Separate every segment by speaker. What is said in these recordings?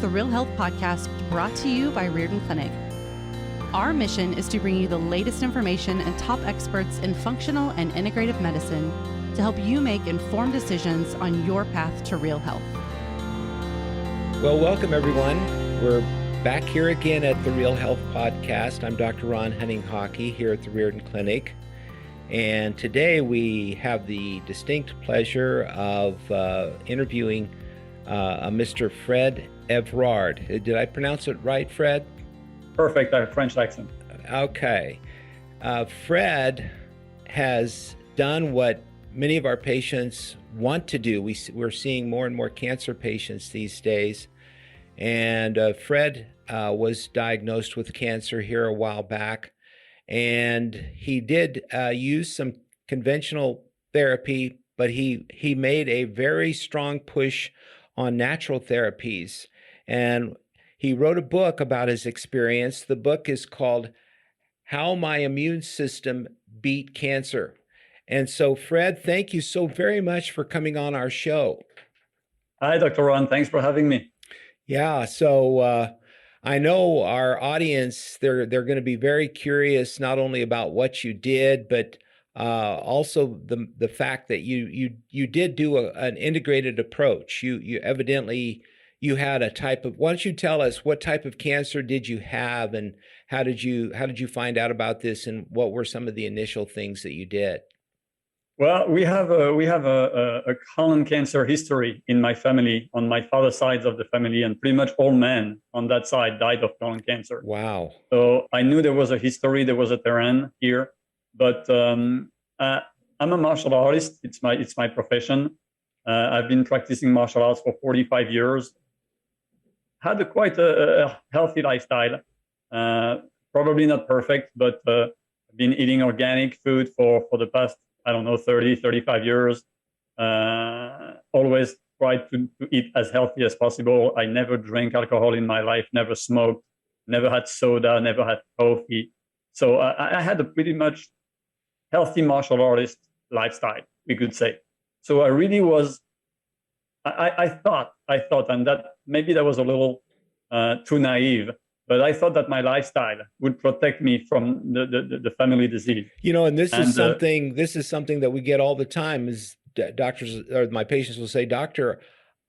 Speaker 1: the Real Health Podcast, brought to you by Riordan Clinic. Our mission is to bring you the latest information and top experts in functional and integrative medicine to help you make informed decisions on your path to real health.
Speaker 2: Well, welcome everyone. We're back here again at the Real Health Podcast. I'm Dr. Ron Hunninghake here at the Riordan Clinic. And today we have the distinct pleasure of interviewing Mr. Fred Evrard. Did I pronounce it right, Fred?
Speaker 3: Perfect, I have French accent.
Speaker 2: Okay. Fred has done what many of our patients want to do. We're seeing more and more cancer patients these days. And Fred was diagnosed with cancer here a while back. And he did use some conventional therapy, but he made a very strong push on natural therapies. And he wrote a book about his experience. The book is called How My Immune System Beat Cancer. And so, Fred, thank you so very much for coming on our show.
Speaker 3: Hi, Dr. Ron. Thanks for having me.
Speaker 2: Yeah, so I know our audience, they're going to be very curious not only about what you did, but also the fact that you did do an integrated approach. You evidently you had a type of. Why don't you tell us what type of cancer did you have, and how did you find out about this, and what were some of the initial things that you did?
Speaker 3: Well, we have a colon cancer history in my family, on my father's side of the family, and pretty much all men on that side died of colon cancer.
Speaker 2: Wow.
Speaker 3: So I knew there was a history, there was a terrain here, but I'm a martial artist. It's my profession. I've been practicing martial arts for 45 years. Had quite a healthy lifestyle. Probably not perfect, but I've been eating organic food for the past, 30, 35 years. Always tried to eat as healthy as possible. I never drank alcohol in my life, never smoked, never had soda, never had coffee. So I had a pretty much healthy martial artist lifestyle, we could say. So I really was, I thought, and that maybe that was a little too naive, but I thought that my lifestyle would protect me from the family disease.
Speaker 2: You know, and this is something that we get all the time is doctors or my patients will say, "Doctor,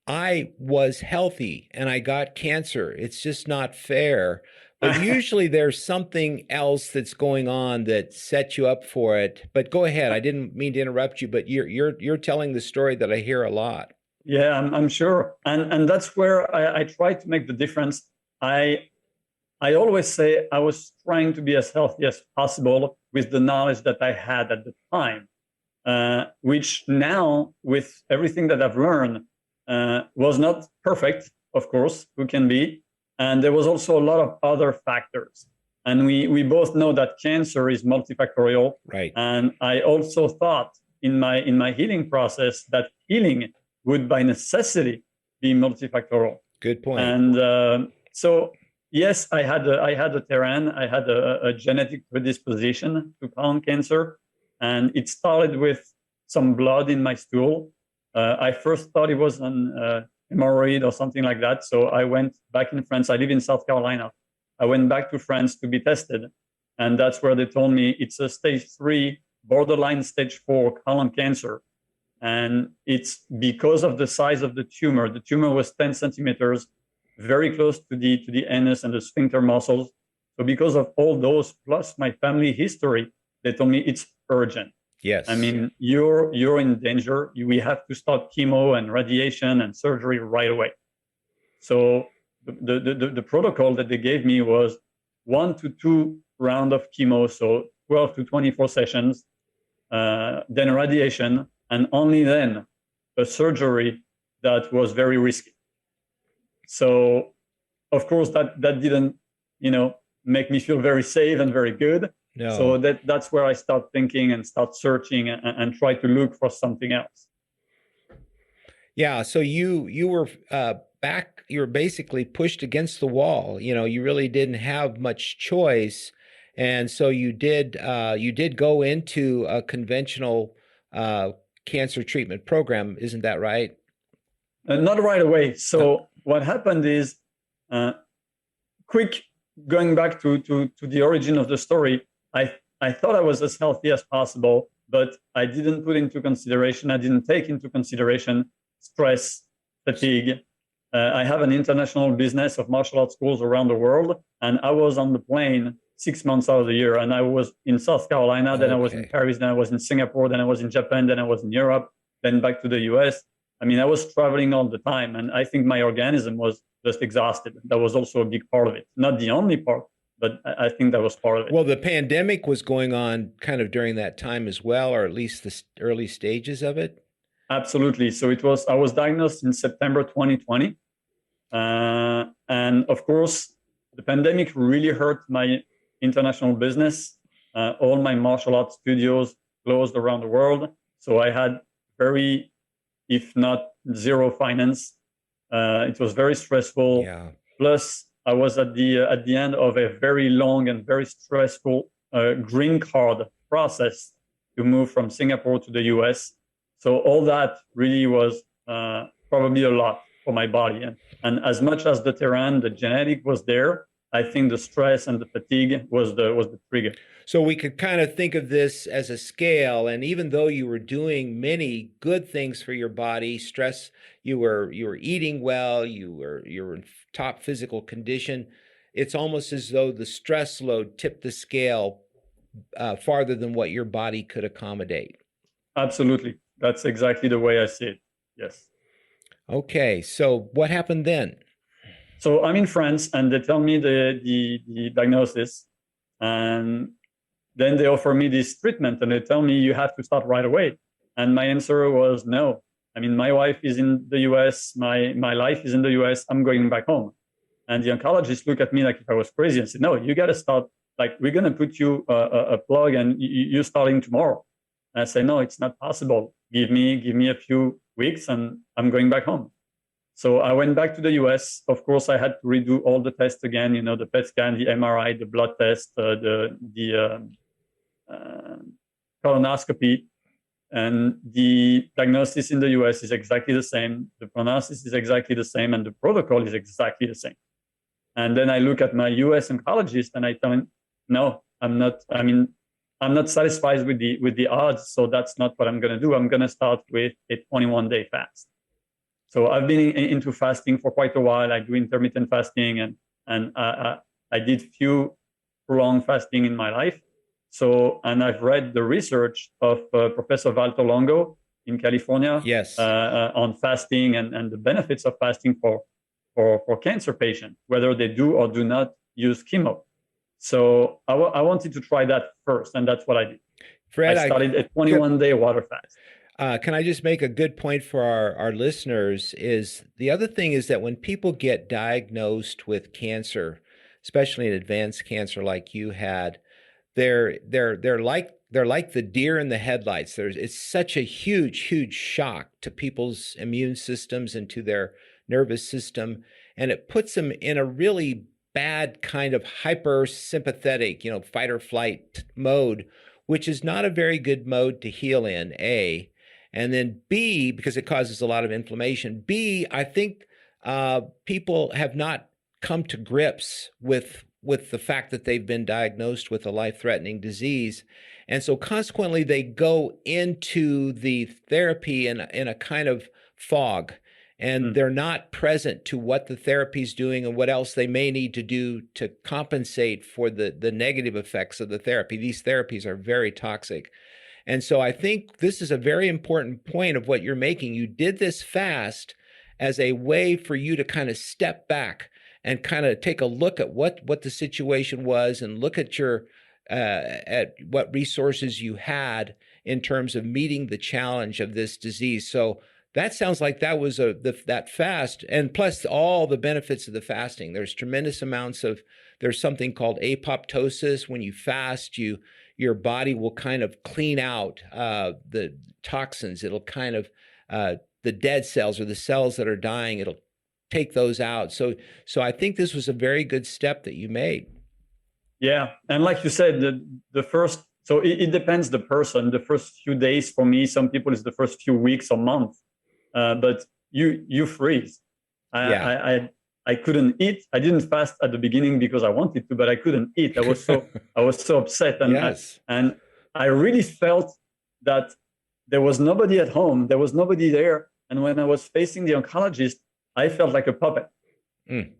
Speaker 2: I was healthy and I got cancer. It's just not fair." But usually there's something else that's going on that sets you up for it. But go ahead. I didn't mean to interrupt you, but you're telling the story that I hear a lot.
Speaker 3: Yeah, I'm sure. And that's where I try to make the difference. I always say I was trying to be as healthy as possible with the knowledge that I had at the time, which now, with everything that I've learned, was not perfect, of course, who can be. And there was also a lot of other factors. And we both know that cancer is multifactorial.
Speaker 2: Right.
Speaker 3: And I also thought in my healing process that healing would by necessity be multifactorial.
Speaker 2: Good point.
Speaker 3: And so, yes, I had a terrain. I had a genetic predisposition to colon cancer. And it started with some blood in my stool. I first thought it was an hemorrhoid or something like that. So I went back in France. I live in South Carolina. I went back to France to be tested. And that's where they told me it's a stage 3, borderline stage 4 colon cancer. And it's because of the size of the tumor. The tumor was 10 centimeters, very close to the anus and the sphincter muscles. So because of all those, plus my family history, they told me it's urgent.
Speaker 2: Yes.
Speaker 3: I mean, you're in danger. We have to start chemo and radiation and surgery right away. So the protocol that they gave me was 1 to 2 rounds of chemo, so 12 to 24 sessions, then radiation, and only then a surgery that was very risky. So, of course, that didn't, make me feel very safe and very good.
Speaker 2: No.
Speaker 3: So that's where I start thinking and start searching and try to look for something else.
Speaker 2: Yeah. So you were back. You were basically pushed against the wall. You really didn't have much choice, and so you did go into a conventional cancer treatment program. Isn't that right?
Speaker 3: Not right away. So what happened is Quick, going back to the origin of the story, I thought I was as healthy as possible, but I didn't put into consideration, I didn't take into consideration stress, fatigue. I have an international business of martial arts schools around the world, and I was on the plane 6 months out of the year, and I was in South Carolina, then I was in Paris, then I was in Singapore, then I was in Japan, then I was in Europe, then back to the US. I mean, I was traveling all the time, and I think my organism was just exhausted. That was also a big part of it. Not the only part, but I think that was part of it.
Speaker 2: Well, the pandemic was going on kind of during that time as well, or at least the early stages of it.
Speaker 3: Absolutely. So I was diagnosed in September 2020. And of course, the pandemic really hurt my international business. All my martial arts studios closed around the world. So I had very, if not zero finance. It was very stressful.
Speaker 2: Yeah.
Speaker 3: Plus, I was at the end of a very long and very stressful green card process to move from Singapore to the US. So all that really was probably a lot for my body. And as much as the terrain, the genetic was there, I think the stress and the fatigue was the trigger.
Speaker 2: So we could kind of think of this as a scale, and even though you were doing many good things for your body, stress, you were eating well, you were in top physical condition, it's almost as though the stress load tipped the scale farther than what your body could accommodate.
Speaker 3: Absolutely. That's exactly the way I see it. Yes.
Speaker 2: Okay. So what happened then?
Speaker 3: So I'm in France, and they tell me the diagnosis, and then they offer me this treatment, and they tell me you have to start right away. And my answer was no. I mean, my wife is in the US, my life is in the US, I'm going back home. And the oncologist looked at me like if I was crazy and said, no, you got to start, like, we're going to put you a plug and you're starting tomorrow. And I said, no, it's not possible. Give me a few weeks and I'm going back home. So I went back to the US. Of course, I had to redo all the tests again, the PET scan, the MRI, the blood test, the colonoscopy. And the diagnosis in the US is exactly the same. The prognosis is exactly the same. And the protocol is exactly the same. And then I look at my US oncologist and I tell him, no, I'm not satisfied with the odds. So that's not what I'm going to do. I'm going to start with a 21-day fast. So I've been into fasting for quite a while. I do intermittent fasting and I did few prolonged fasting in my life. So, and I've read the research of Professor Walter Longo in California.
Speaker 2: Yes.
Speaker 3: On fasting and the benefits of fasting for cancer patients, whether they do or do not use chemo. So I wanted to try that first, and that's what I did.
Speaker 2: Fred,
Speaker 3: I started a 21-day water fast.
Speaker 2: Can I just make a good point for our listeners? Is the other thing is that when people get diagnosed with cancer, especially an advanced cancer like you had, they're like the deer in the headlights. It's such a huge shock to people's immune systems and to their nervous system, and it puts them in a really bad kind of hyper-sympathetic, fight or flight mode, which is not a very good mode to heal in, A. And then B, because it causes a lot of inflammation. B, I think people have not come to grips with the fact that they've been diagnosed with a life-threatening disease. And so consequently, they go into the therapy in a kind of fog. And they're not present to what the therapy is doing and what else they may need to do to compensate for the negative effects of the therapy. These therapies are very toxic. And so I think this is a very important point of what you're making. You did this fast as a way for you to kind of step back and kind of take a look at what the situation was and look at at what resources you had in terms of meeting the challenge of this disease. So that sounds like that was that fast, and plus all the benefits of the fasting. There's tremendous amounts there's something called apoptosis. When you fast, your body will kind of clean out the toxins. It'll kind of, the dead cells or the cells that are dying, it'll take those out. So I think this was a very good step that you made.
Speaker 3: Yeah, and like you said, the first, so it depends the person. The first few days for me, some people it's the first few weeks or months. But you freeze. I I couldn't eat. I didn't fast at the beginning because I wanted to, but I couldn't eat. I was so upset, and
Speaker 2: Yes.
Speaker 3: and I really felt that there was nobody at home. There was nobody there. And when I was facing the oncologist, I felt like a puppet.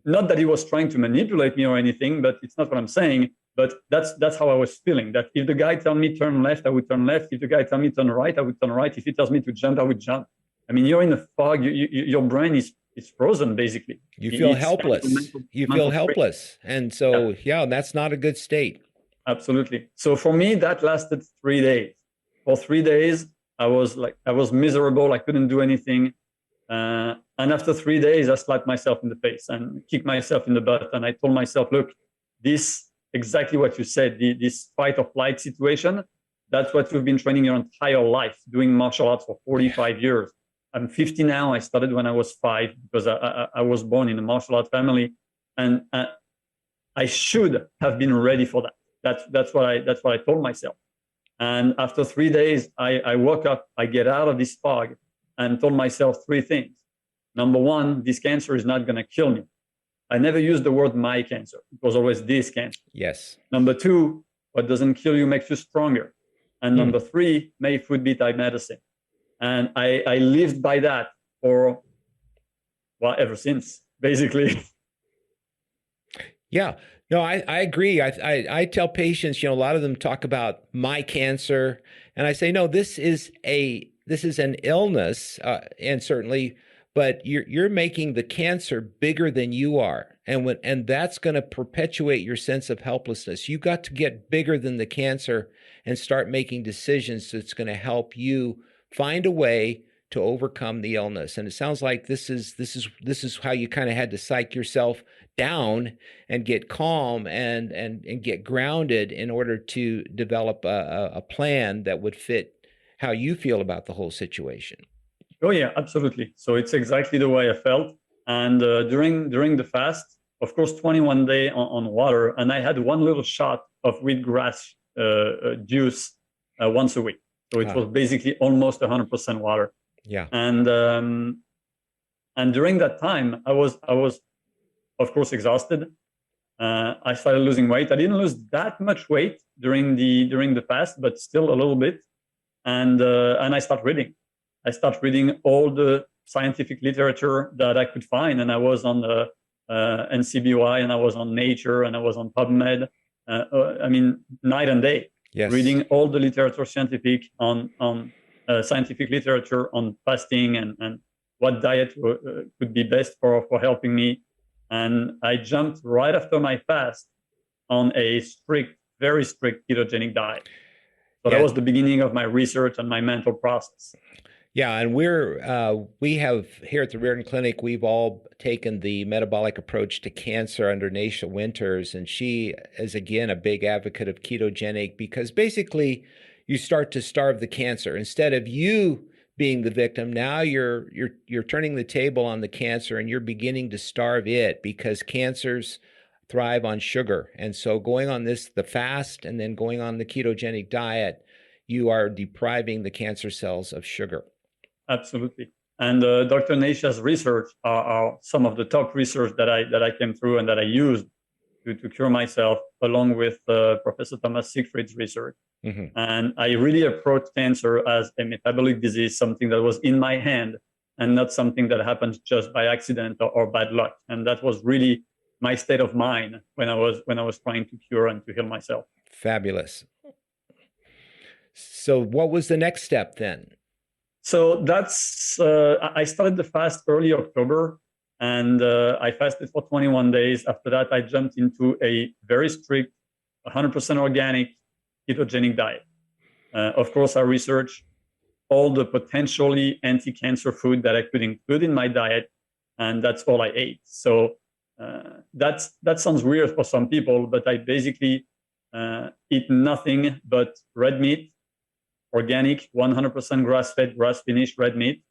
Speaker 3: Not that he was trying to manipulate me or anything, but it's not what I'm saying. But that's how I was feeling. That if the guy tells me turn left, I would turn left. If the guy tells me turn right, I would turn right. If he tells me to jump, I would jump. I mean, you're in a fog. Your brain is frozen, basically.
Speaker 2: You feel
Speaker 3: It's
Speaker 2: helpless. You feel helpless. And so, yeah, that's not a good state.
Speaker 3: Absolutely. So for me, that lasted 3 days. For 3 days, I was miserable. I couldn't do anything. And after 3 days, I slapped myself in the face and kicked myself in the butt. And I told myself, look, this exactly what you said, this fight or flight situation, that's what you've been training your entire life, doing martial arts for 45 years. I'm 50 now. I started when I was 5 because I was born in a martial arts family. And I should have been ready for that. That's what I told myself. And after 3 days, I woke up, I get out of this fog and told myself 3 things. Number 1, this cancer is not going to kill me. I never used the word my cancer. It was always this cancer.
Speaker 2: Yes.
Speaker 3: Number 2, what doesn't kill you makes you stronger. And number 3, may food be thy medicine. And I lived by that for, well, ever since, basically.
Speaker 2: Yeah. No, I agree. I tell patients, a lot of them talk about my cancer, and I say, no, this is an illness, and certainly, but you're making the cancer bigger than you are, and that's going to perpetuate your sense of helplessness. You got to get bigger than the cancer and start making decisions that's going to help you find a way to overcome the illness. And it sounds like this is how you kind of had to psych yourself down and get calm and get grounded in order to develop a plan that would fit how you feel about the whole situation.
Speaker 3: Oh yeah, absolutely. So it's exactly the way I felt. And during the fast, of course, 21 days on water, and I had one little shot of wheatgrass juice once a week. So it was basically almost 100% water.
Speaker 2: Yeah.
Speaker 3: And during that time, I was of course exhausted. I started losing weight. I didn't lose that much weight during the fast, but still a little bit. And I started reading. I started reading all the scientific literature that I could find, and I was on the NCBY, and I was on Nature, and I was on PubMed. I mean, night and day.
Speaker 2: Yes.
Speaker 3: Reading all the literature scientific scientific literature on fasting and what diet could be best for helping me. And I jumped right after my fast on a very strict ketogenic diet. So that was the beginning of my research and my mental process.
Speaker 2: Yeah, and we have here at the Riordan Clinic, we've all taken the metabolic approach to cancer under Naisha Winters, and she is again a big advocate of ketogenic because basically you start to starve the cancer instead of you being the victim. Now you're turning the table on the cancer and you're beginning to starve it because cancers thrive on sugar. And so going on the fast and then going on the ketogenic diet, you are depriving the cancer cells of sugar. Absolutely.
Speaker 3: And Dr. Naisha's research are some of the top research that I came through and that I used to cure myself, along with Professor Thomas Siegfried's research. Mm-hmm. And I really approached cancer as a metabolic disease, something that was in my hand and not something that happens just by accident or bad luck. And that was really my state of mind when I was trying to cure and to heal myself.
Speaker 2: Fabulous. So what was the next step then?
Speaker 3: So that's, I started the fast early October, and I fasted for 21 days. After that, I jumped into a very strict, 100% organic ketogenic diet. Of course, I researched all the potentially anti-cancer food that I could include in my diet, and that's all I ate. So that sounds weird for some people, but I basically eat nothing but red meat, organic, 100% grass-fed, grass-finished red meat,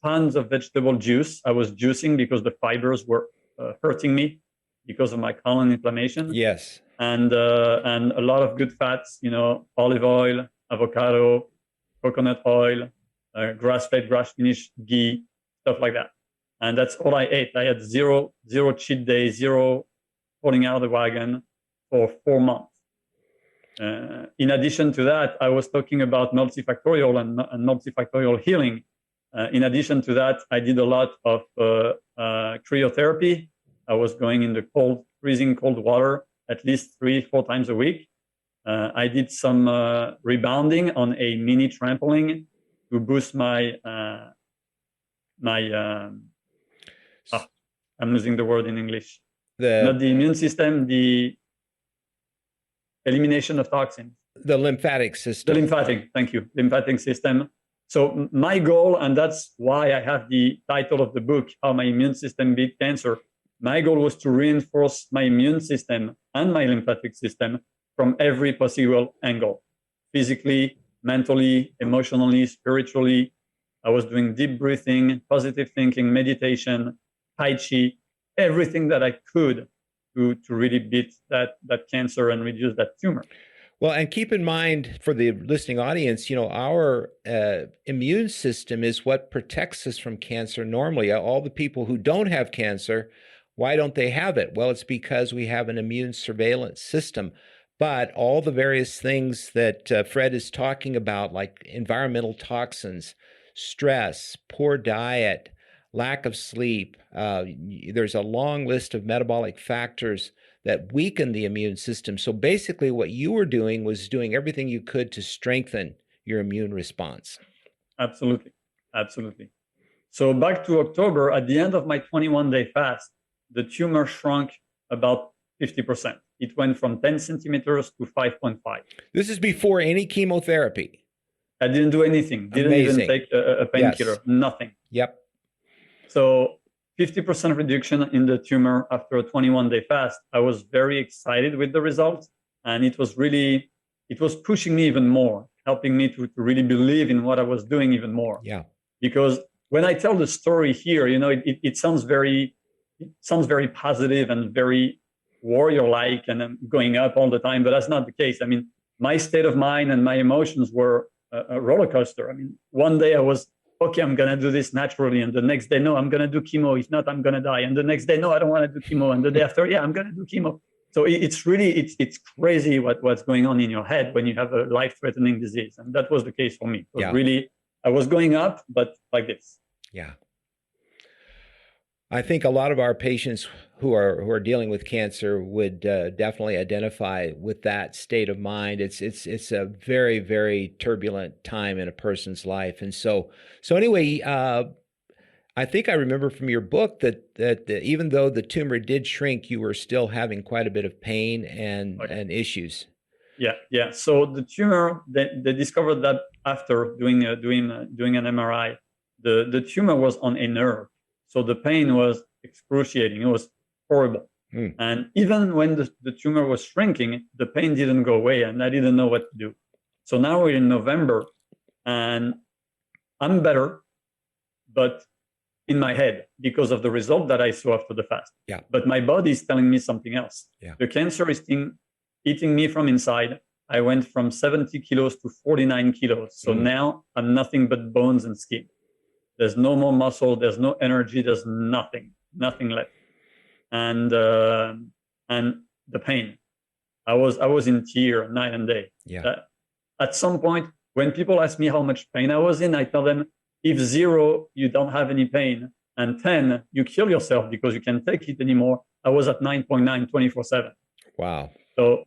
Speaker 3: tons of vegetable juice. I was juicing because the fibers were hurting me because of my colon inflammation.
Speaker 2: Yes.
Speaker 3: And a lot of good fats, olive oil, avocado, coconut oil, grass-fed, grass-finished ghee, stuff like that. And that's all I ate. I had zero cheat days, zero falling out of the wagon for 4 months. In addition to that, I was talking about multifactorial and multifactorial healing. In addition to that, I did a lot of cryotherapy. I was going in the freezing cold water at least 3-4 times a week. I did some rebounding on a mini trampoline to boost my I'm losing the word in English. Not the immune system, the elimination of toxins.
Speaker 2: The lymphatic system.
Speaker 3: The lymphatic system. So my goal, and that's why I have the title of the book, How My Immune System Beat Cancer. My goal was to reinforce my immune system and my lymphatic system from every possible angle, physically, mentally, emotionally, spiritually. I was doing deep breathing, positive thinking, meditation, Tai Chi, everything that I could to really beat that cancer and reduce that tumor.
Speaker 2: Well, and keep in mind for the listening audience, our immune system is what protects us from cancer normally. All the people who don't have cancer, why don't they have it? Well, it's because we have an immune surveillance system. But all the various things that Fred is talking about, like environmental toxins, stress, poor diet, lack of sleep, there's a long list of metabolic factors that weaken the immune system. So basically what you were doing was doing everything you could to strengthen your immune response.
Speaker 3: Absolutely. So back to October, at the end of my 21-day fast, the tumor shrunk about 50%. It went from 10 centimeters to 5.5.
Speaker 2: This is before any chemotherapy.
Speaker 3: I didn't do anything. Didn't even take a painkiller. Yes. Nothing.
Speaker 2: Yep.
Speaker 3: So 50% reduction in the tumor after a 21-day fast. I was very excited with the results. And it was pushing me even more, helping me to really believe in what I was doing even more.
Speaker 2: Yeah.
Speaker 3: Because when I tell the story here, it sounds very positive and very warrior-like, and I'm going up all the time, but that's not the case. I mean, my state of mind and my emotions were a roller coaster. I mean, one day I was, okay, I'm going to do this naturally. And the next day, no, I'm going to do chemo. If not, I'm going to die. And the next day, no, I don't want to do chemo. And the day after, yeah, I'm going to do chemo. So it's crazy what's going on in your head when you have a life-threatening disease. And that was the case for me. Really, I was going up, but like this.
Speaker 2: Yeah. I think a lot of our patients who are dealing with cancer would definitely identify with that state of mind. It's a very, very turbulent time in a person's life, and so anyway, I think I remember from your book that even though the tumor did shrink, you were still having quite a bit of pain and issues.
Speaker 3: Yeah. So the tumor, they discovered that after doing an MRI, the tumor was on a nerve. So the pain was excruciating. It was horrible. And even when the tumor was shrinking, the pain didn't go away, and I didn't know what to do. So now we're in November, and I'm better, but in my head, because of the result that I saw after the fast.
Speaker 2: Yeah.
Speaker 3: But my body is telling me something else.
Speaker 2: Yeah.
Speaker 3: The cancer is eating me from inside. I went from 70 kilos to 49 kilos. So now I'm nothing but bones and skin. There's no more muscle. There's no energy. There's nothing left. And the pain. I was in tears night and day.
Speaker 2: Yeah.
Speaker 3: At some point, when people ask me how much pain I was in, I tell them, if 0, you don't have any pain, and 10, you kill yourself because you can't take it anymore. I was at 9.9 24/7.
Speaker 2: Wow.
Speaker 3: So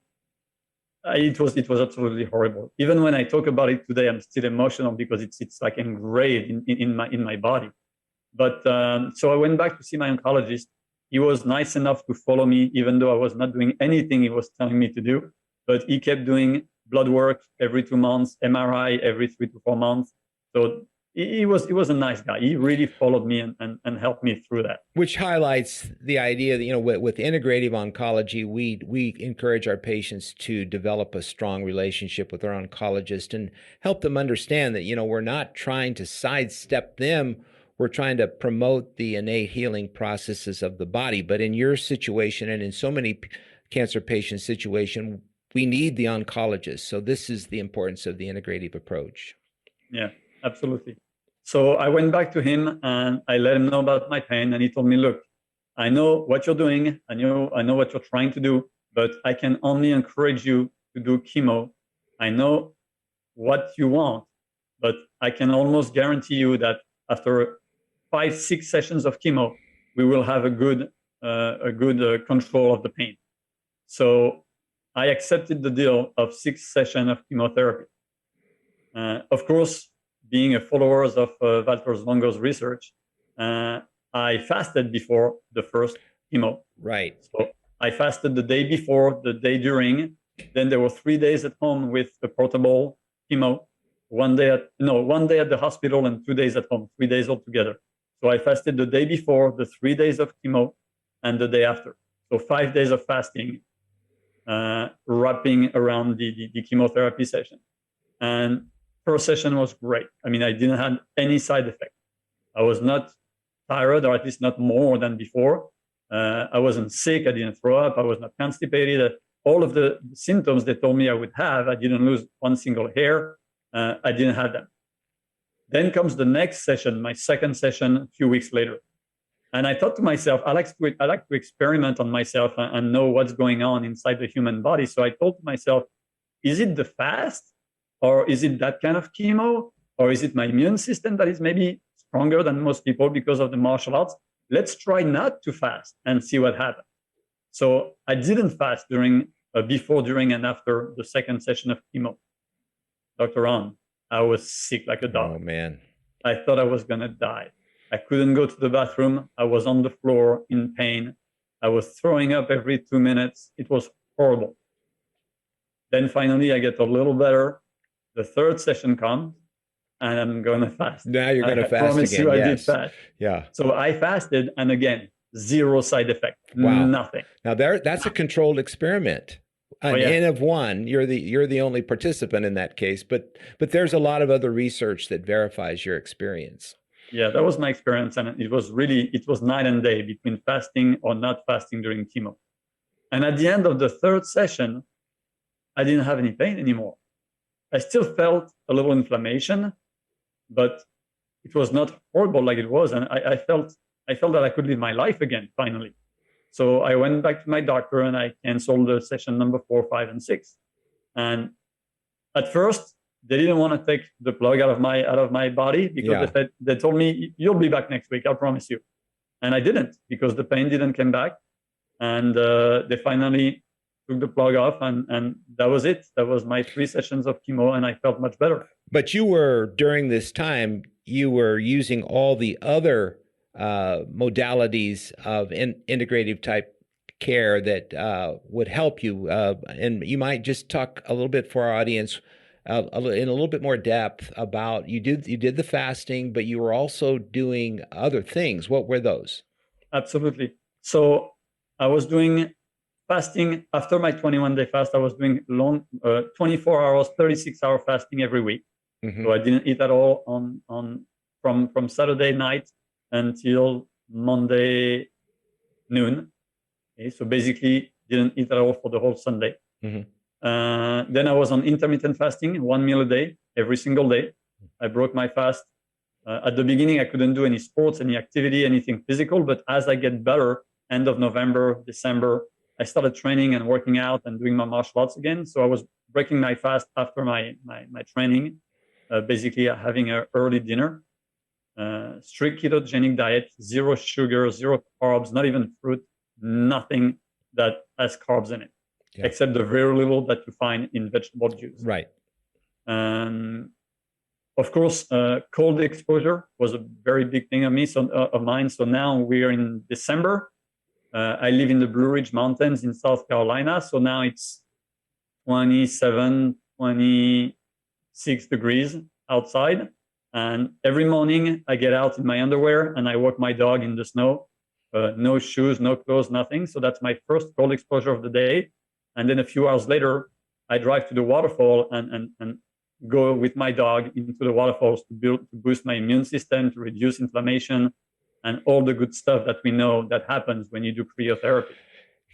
Speaker 3: it was absolutely horrible. Even when I talk about it today, I'm still emotional because it's like engraved in my body. But so I went back to see my oncologist. He was nice enough to follow me, even though I was not doing anything he was telling me to do. But he kept doing blood work every 2 months, MRI every 3 to 4 months. So he was a nice guy. He really followed me and helped me through that.
Speaker 2: Which highlights the idea that, with integrative oncology, we encourage our patients to develop a strong relationship with their oncologist and help them understand that, we're not trying to sidestep them. We're trying to promote the innate healing processes of the body. But in your situation and in so many cancer patients' situation, we need the oncologist. So this is the importance of the integrative approach.
Speaker 3: Yeah, absolutely. So I went back to him and I let him know about my pain. And he told me, look, I know what you're doing. I know what you're trying to do, but I can only encourage you to do chemo. I know what you want, but I can almost guarantee you that after 5-6 sessions of chemo, we will have a good control of the pain. So I accepted the deal of 6 sessions of chemotherapy. Of course, being a follower of Walter Longo's research, I fasted before the first chemo.
Speaker 2: Right.
Speaker 3: So I fasted the day before, the day during. Then there were 3 days at home with the portable chemo. One day at the hospital and 2 days at home, 3 days altogether. So I fasted the day before, the 3 days of chemo, and the day after. So 5 days of fasting, wrapping around the chemotherapy session. And first session was great. I mean, I didn't have any side effect. I was not tired, or at least not more than before. I wasn't sick. I didn't throw up. I was not constipated. All of the symptoms they told me I would have, I didn't lose one single hair. I didn't have them. Then comes the next session, my second session, a few weeks later. And I thought to myself, I like to experiment on myself and know what's going on inside the human body. So I told myself, is it the fast? Or is it that kind of chemo? Or is it my immune system that is maybe stronger than most people because of the martial arts? Let's try not to fast and see what happens. So I didn't fast before, during, and after the second session of chemo. Dr. Ron, I was sick like a dog.
Speaker 2: Oh, man.
Speaker 3: I thought I was going to die. I couldn't go to the bathroom. I was on the floor in pain. I was throwing up every 2 minutes. It was horrible. Then finally, I get a little better. The third session comes, and I'm going to fast.
Speaker 2: Now you're going to fast again.
Speaker 3: I promise you, I did fast.
Speaker 2: Yeah.
Speaker 3: So I fasted, and again, zero side effect.
Speaker 2: Wow.
Speaker 3: Nothing.
Speaker 2: Now that's a controlled experiment. An N of one. You're the only participant in that case, but there's a lot of other research that verifies your experience.
Speaker 3: Yeah, that was my experience, and it was night and day between fasting or not fasting during chemo. And at the end of the third session, I didn't have any pain anymore. I still felt a little inflammation, but it was not horrible like it was, and I felt that I could live my life again finally. So I went back to my doctor and I canceled the session number 4, 5, and 6. And at first, they didn't want to take the plug out of my body because they told me, you'll be back next week, I promise you. And I didn't, because the pain didn't come back. And they finally took the plug off, and that was it. That was my 3 sessions of chemo, and I felt much better.
Speaker 2: But during this time, you were using all the other modalities of integrative type care that would help you. And you might just talk a little bit for our audience in a little bit more depth about you did the fasting, but you were also doing other things. What were those? Absolutely.
Speaker 3: So I was doing fasting after my 21-day fast. I was doing long 24 hours, 36-hour fasting every week. Mm-hmm. So I didn't eat at all from Saturday night until Monday noon. Okay, so basically didn't eat at all for the whole Sunday. Mm-hmm. Then I was on intermittent fasting, 1 meal a day, every single day. I broke my fast. At the beginning, I couldn't do any sports, any activity, anything physical. But as I get better, end of November, December, I started training and working out and doing my martial arts again. So I was breaking my fast after my training, basically having an early dinner. Strict ketogenic diet, 0 sugar, 0 carbs, not even fruit, nothing that has carbs in it, except the very little that you find in vegetable juice.
Speaker 2: Right.
Speaker 3: Of course, cold exposure was a very big thing of mine. So now we're in December. I live in the Blue Ridge Mountains in South Carolina. So now it's 27, 26 degrees outside. And every morning I get out in my underwear and I walk my dog in the snow, no shoes, no clothes, nothing. So that's my first cold exposure of the day. And then a few hours later, I drive to the waterfall and go with my dog into the waterfalls to boost my immune system, to reduce inflammation, and all the good stuff that we know that happens when you do cryotherapy.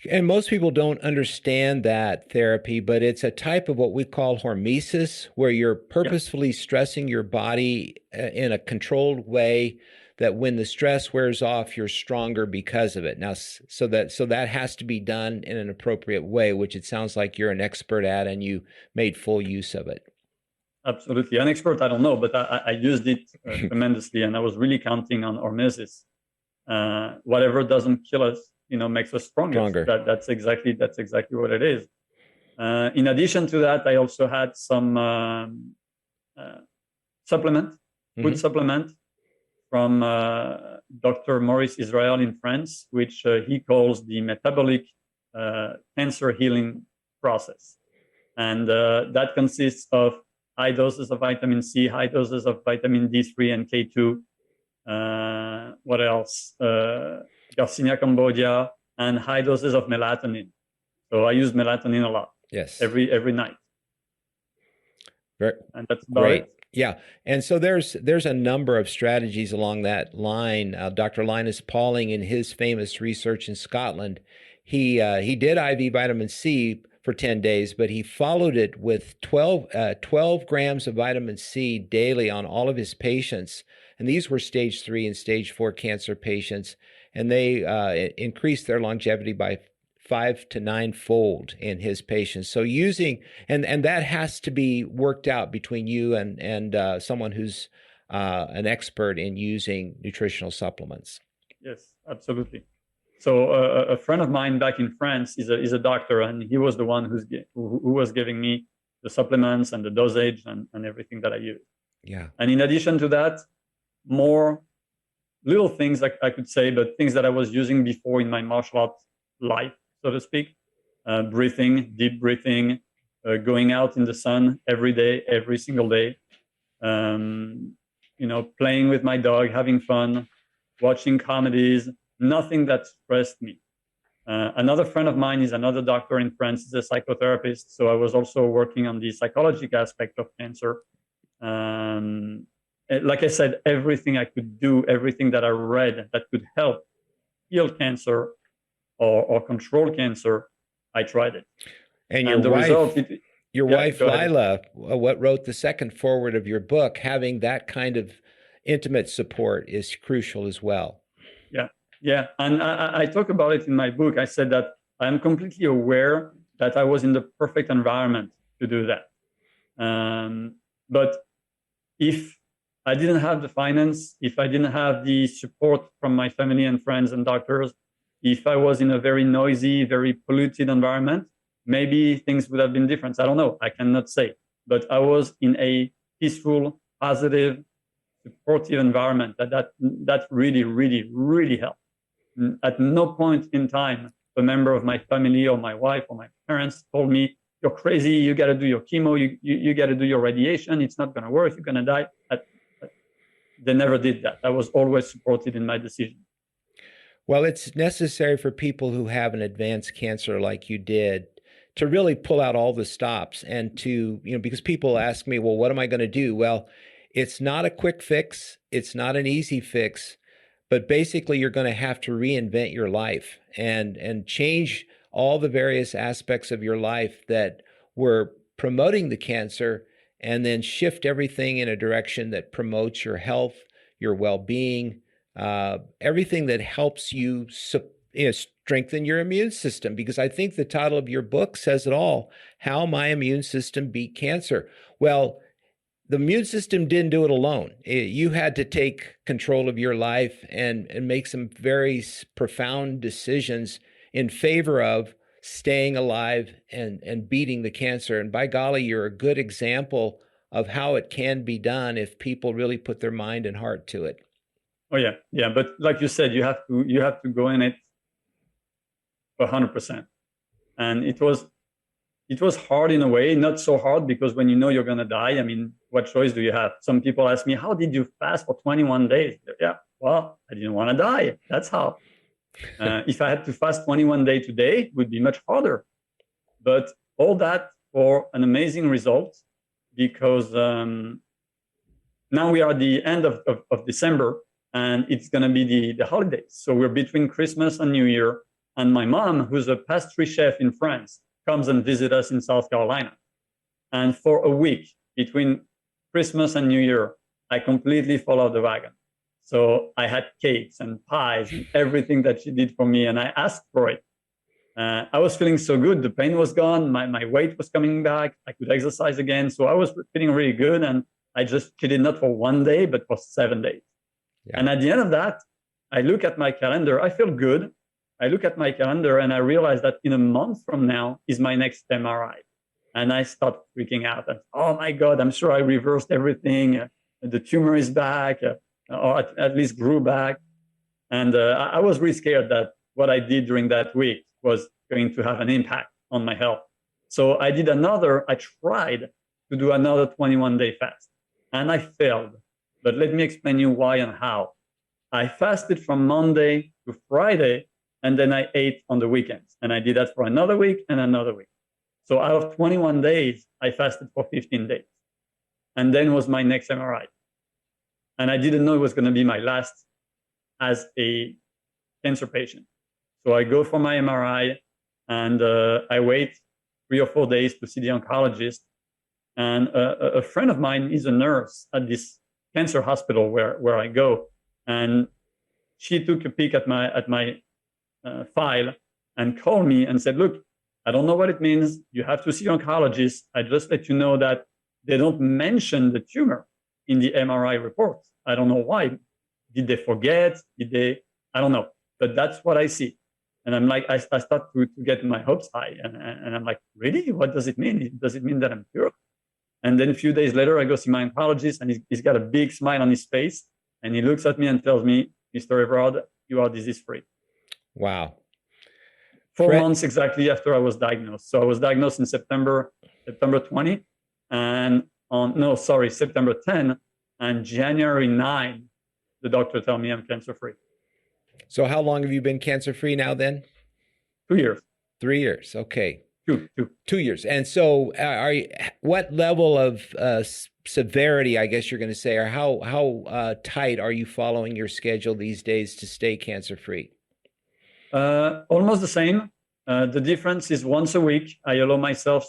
Speaker 2: And most people don't understand that therapy, but it's a type of what we call hormesis, where you're purposefully stressing your body in a controlled way that when the stress wears off, you're stronger because of it. Now, so that has to be done in an appropriate way, which it sounds like you're an expert at and you made full use of it.
Speaker 3: Absolutely. An expert, I don't know, but I used it tremendously, and I was really counting on hormesis. Whatever doesn't kill us, makes us stronger. That's exactly what it is. In addition to that, I also had some food supplement from Dr. Maurice Israel in France, which he calls the metabolic cancer healing process. And that consists of high doses of vitamin C, high doses of vitamin D3 and K2. What else? Garcinia cambogia, and high doses of melatonin. So I use melatonin a lot.
Speaker 2: Yes.
Speaker 3: Every night.
Speaker 2: And that's great. Yeah. And so there's a number of strategies along that line. Dr. Linus Pauling, in his famous research in Scotland, he did IV vitamin C for 10 days, but he followed it with 12 grams of vitamin C daily on all of his patients. And these were stage 3 and stage 4 cancer patients. And they increased their longevity by 5 to 9-fold in his patients. So using, and that has to be worked out between you and someone who's an expert in using nutritional supplements.
Speaker 3: Yes, absolutely. So a friend of mine back in France is a doctor, and he was the one who was giving me the supplements and the dosage and everything that I use.
Speaker 2: Yeah.
Speaker 3: And in addition to that, more little things I could say, but things that I was using before in my martial arts life, so to speak. Breathing, deep breathing, going out in the sun every day, every single day. Playing with my dog, having fun, watching comedies, nothing that stressed me. Another friend of mine is another doctor in France, is a psychotherapist. So I was also working on the psychological aspect of cancer. Like I said, everything I could do, everything that I read that could help heal cancer or control cancer, I tried it.
Speaker 2: And your wife, Lila, what wrote the second foreword of your book, having that kind of intimate support is crucial as well.
Speaker 3: Yeah. And I talk about it in my book. I said that I'm completely aware that I was in the perfect environment to do that. But if I didn't have the finance, if I didn't have the support from my family and friends and doctors, if I was in a very noisy, very polluted environment, maybe things would have been different. I don't know. I cannot say. But I was in a peaceful, positive, supportive environment that really, really, really helped. At no point in time, a member of my family or my wife or my parents told me, "You're crazy. You got to do your chemo. You got to do your radiation. It's not going to work. You're going to die." They never did that. I was always supported in my decision.
Speaker 2: Well, it's necessary for people who have an advanced cancer like you did to really pull out all the stops and to, because people ask me, well, what am I going to do? Well, it's not a quick fix. It's not an easy fix, but basically you're going to have to reinvent your life and change all the various aspects of your life that were promoting the cancer, and then shift everything in a direction that promotes your health, your well-being, everything that helps you strengthen your immune system. Because I think the title of your book says it all, How My Immune System Beat Cancer. Well, the immune system didn't do it alone. You had to take control of your life and make some very profound decisions in favor of staying alive and beating the cancer. And by golly, you're a good example of how it can be done if people really put their mind and heart to it.
Speaker 3: Oh yeah. But like you said, you have to go in it 100%. And it was hard in a way, not so hard because when you know you're going to die, I mean, what choice do you have? Some people ask me, how did you fast for 21 days? Yeah, well, I didn't want to die. That's how. If I had to fast 21 days today, it would be much harder. But all that for an amazing result, because now we are at the end of December, and it's going to be the holidays. So we're between Christmas and New Year, And my mom, who's a pastry chef in France, comes and visits us in South Carolina. And for a week between Christmas and New Year, I completely followed the wagon. So I had cakes and pies and everything that she did for me, and I asked for it. I was feeling so good. The pain was gone. My weight was coming back. I could exercise again. So I was feeling really good. And I just cheated not for 1 day, but for 7 days. Yeah. And at the end of that, I look at my calendar. I feel good. I look at my calendar and I realize that in a month from now is my next MRI. And I start freaking out. And, oh my God, I'm sure I reversed everything. The tumor is back, or at least grew back. And I was really scared that what I did during that week was going to have an impact on my health. So I tried to do another 21-day fast, and I failed. But let me explain you why and how. I fasted from Monday to Friday, and then I ate on the weekends. And I did that for another week and another week. So out of 21 days, I fasted for 15 days. And then was my next MRI. And I didn't know it was going to be my last as a cancer patient. So I go for my MRI, and I wait 3 or 4 days to see the oncologist. And a friend of mine is a nurse at this cancer hospital where I go. And she took a peek at my file and called me and said, look, I don't know what it means. You have to see an oncologist. I just let you know that they don't mention the tumor in the MRI report. I don't know why. Did they forget? I don't know. But that's what I see. And I'm like, I start to get my hopes high. And I'm like, really? What does it mean? Does it mean that I'm cured? And then a few days later, I go see my oncologist, and he's got a big smile on his face. And he looks at me and tells me, Mr. Evrard, you are disease-free.
Speaker 2: Wow.
Speaker 3: 4 months exactly after I was diagnosed. So I was diagnosed in September 20, and September 10, and January 9, the doctor told me I'm cancer-free.
Speaker 2: So how long have you been cancer-free now then?
Speaker 3: 2 years.
Speaker 2: 3 years. Okay.
Speaker 3: Two.
Speaker 2: 2 years. And so what level of severity, I guess you're going to say, or how tight are you following your schedule these days to stay cancer-free?
Speaker 3: Almost the same. The difference is once a week, I allow myself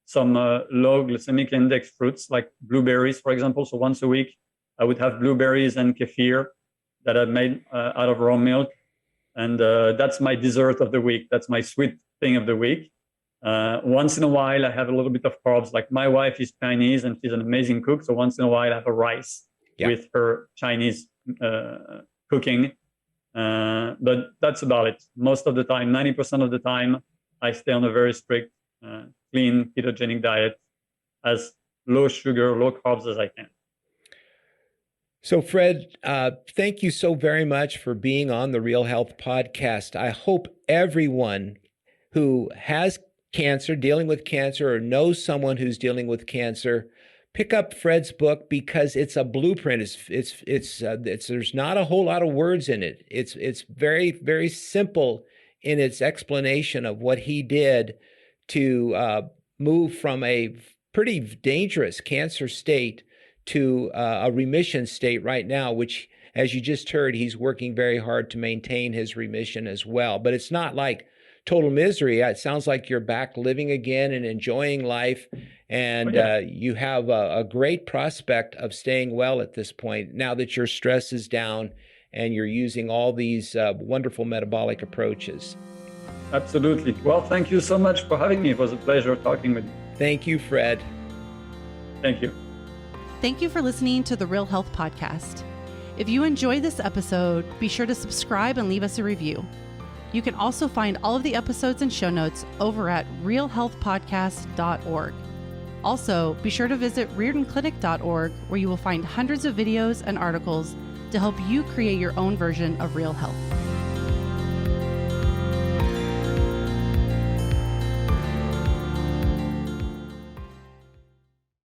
Speaker 3: some low glycemic index fruits like blueberries, for example. So once a week, I would have blueberries and kefir that I made out of raw milk. And that's my dessert of the week. That's my sweet thing of the week. Once in a while, I have a little bit of carbs. Like my wife is Chinese and she's an amazing cook. So once in a while, I have a rice with her Chinese cooking. But that's about it. Most of the time, 90% of the time, I stay on a very strict, clean ketogenic diet, as low sugar, low carbs as I can.
Speaker 2: So Fred, thank you so very much for being on the Real Health Podcast. I hope everyone who has cancer, dealing with cancer, or knows someone who's dealing with cancer, pick up Fred's book, because it's a blueprint. It's there's not a whole lot of words in it. It's very, very simple in its explanation of what he did to move from a pretty dangerous cancer state to a remission state right now, which, as you just heard, he's working very hard to maintain his remission as well. But it's not like total misery. It sounds like you're back living again and enjoying life, and you have a great prospect of staying well at this point, now that your stress is down and you're using all these wonderful metabolic approaches.
Speaker 3: Absolutely. Well, thank you so much for having me. It was a pleasure talking with you.
Speaker 2: Thank you, Fred.
Speaker 3: Thank you.
Speaker 1: Thank you for listening to the Real Health Podcast. If you enjoyed this episode, be sure to subscribe and leave us a review. You can also find all of the episodes and show notes over at realhealthpodcast.org. Also, be sure to visit riordanclinic.org, where you will find hundreds of videos and articles to help you create your own version of real health.